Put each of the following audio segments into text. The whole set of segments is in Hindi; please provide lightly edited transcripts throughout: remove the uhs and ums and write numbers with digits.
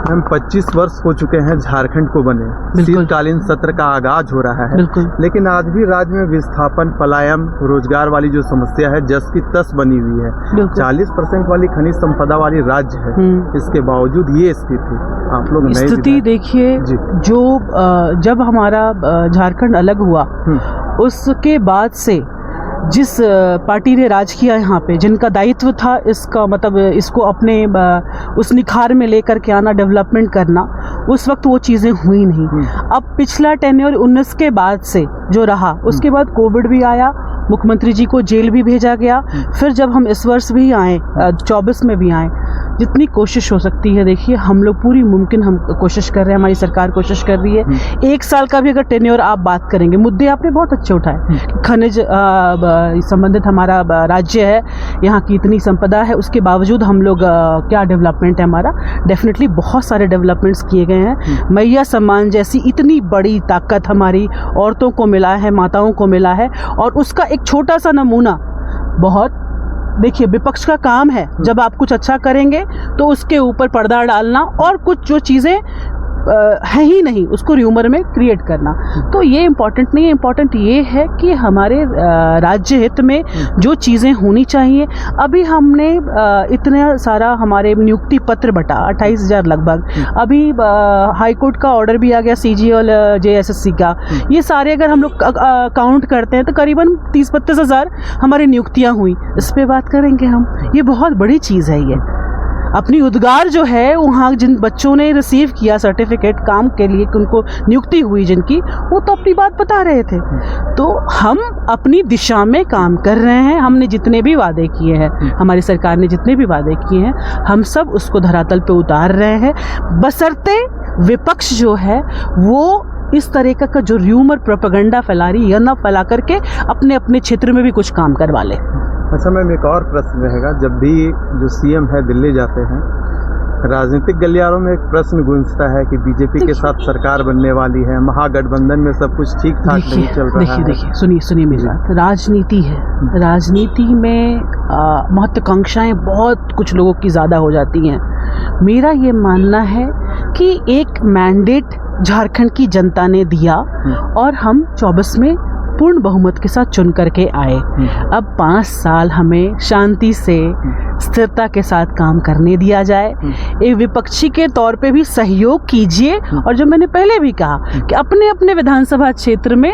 हम 25 वर्ष हो चुके हैं झारखंड को बने, शीतकालीन सत्र का आगाज हो रहा है, लेकिन आज भी राज्य में विस्थापन, पलायन, रोजगार वाली जो समस्या है जस की तस बनी हुई है। 40% वाली खनिज संपदा वाली राज्य है, इसके बावजूद ये स्थिति। आप लोग स्थिति देखिए, जो जब हमारा झारखंड अलग हुआ उसके बाद से जिस पार्टी ने राज किया यहाँ पे, जिनका दायित्व था इसका मतलब इसको अपने उस निखार में लेकर के आना, डेवलपमेंट करना, उस वक्त वो चीज़ें हुई नहीं। अब पिछला टेन्योर 19 के बाद से जो रहा, उसके बाद कोविड भी आया, मुख्यमंत्री जी को जेल भी भेजा गया, फिर जब हम इस वर्ष भी आए, 24 में भी आए, जितनी कोशिश हो सकती है देखिए हम लोग पूरी मुमकिन हम कोशिश कर रहे हैं, हमारी सरकार कोशिश कर रही है। 1 साल का भी अगर टेन्योर आप बात करेंगे, मुद्दे आपने बहुत अच्छे उठाए, खनिज संबंधित हमारा राज्य है, यहाँ की इतनी संपदा है, उसके बावजूद हम लोग क्या डेवलपमेंट है हमारा, डेफिनेटली बहुत सारे डेवलपमेंट्स किए गए हैं। मैया सम्मान जैसी इतनी बड़ी ताकत हमारी औरतों को मिला है, माताओं को मिला है, और उसका एक छोटा सा नमूना बहुत देखिए विपक्ष का काम है, जब आप कुछ अच्छा करेंगे तो उसके ऊपर पर्दा डालना और कुछ जो चीज़ें है ही नहीं उसको र्यूमर में क्रिएट करना। तो ये इम्पोर्टेंट नहीं है, इम्पोर्टेंट ये है कि हमारे राज्य हित में जो चीज़ें होनी चाहिए। अभी हमने इतना सारा हमारे नियुक्ति पत्र बटा 28,000 लगभग, अभी हाई कोर्ट का ऑर्डर भी आ गया CG और JSSC का, ये सारे अगर हम लोग काउंट करते हैं तो करीबन 30-32 हज़ार हमारी नियुक्तियाँ हुई। इस पर बात करेंगे हम, ये बहुत बड़ी चीज़ है। ये अपनी उद्गार जो है वहाँ जिन बच्चों ने रिसीव किया सर्टिफिकेट काम के लिए, उनको नियुक्ति हुई जिनकी, वो तो अपनी बात बता रहे थे। तो हम अपनी दिशा में काम कर रहे हैं, हमने जितने भी वादे किए हैं, हमारी सरकार ने जितने भी वादे किए हैं, हम सब उसको धरातल पे उतार रहे हैं, बशर्ते विपक्ष जो है वो इस तरीके का जो र्यूमर प्रोपेगेंडा फैला रही है ना फैला करके अपने अपने क्षेत्र में भी कुछ काम करवा ले। अच्छा मैम, एक और प्रश्न रहेगा, जब भी जो CM है दिल्ली जाते हैं, राजनीतिक गलियारों में एक प्रश्न गूंजता है कि बीजेपी के साथ सरकार बनने वाली है, महागठबंधन में सब कुछ ठीक ठाक नहीं चल रहा है। देखिए सुनिए मेरी बात, राजनीति है, राजनीति में महत्वाकांक्षाएं बहुत कुछ लोगों की ज़्यादा हो जाती हैं। मेरा ये मानना है कि एक मैंडेट झारखंड की जनता ने दिया और हम 24 में पूर्ण बहुमत के साथ चुन करके आए। अब 5 साल हमें शांति से स्थिरता के साथ काम करने दिया जाए, एक विपक्षी के तौर पे भी सहयोग कीजिए, और जो मैंने पहले भी कहा कि अपने अपने विधानसभा क्षेत्र में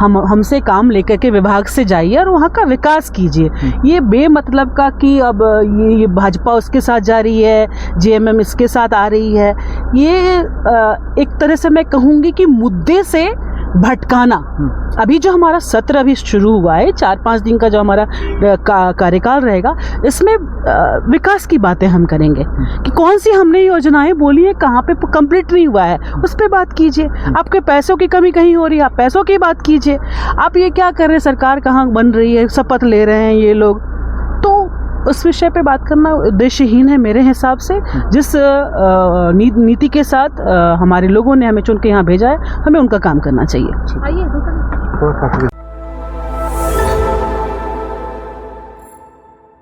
हमसे काम लेकर के विभाग से जाइए और वहाँ का विकास कीजिए। ये बेमतलब का कि अब ये भाजपा उसके साथ जा रही है, JMM इसके साथ आ रही है, ये एक तरह से मैं कहूँगी कि मुद्दे से भटकाना। अभी जो हमारा सत्र अभी शुरू हुआ है, 4-5 दिन का जो हमारा कार्यकाल रहेगा, इसमें विकास की बातें हम करेंगे कि कौन सी हमने योजनाएं बोली है, कहाँ पे कंप्लीट नहीं हुआ है, उस पर बात कीजिए। आपके पैसों की कमी कहीं हो रही है, आप पैसों की बात कीजिए। आप ये क्या कर रहे हैं, सरकार कहाँ बन रही है, शपथ ले रहे हैं ये लोग, तो उस विषय पे बात करना उद्देश्यहीन है मेरे हिसाब से। जिस नीति के साथ हमारे लोगों ने हमें चुन के यहाँ भेजा है, हमें उनका काम करना चाहिए।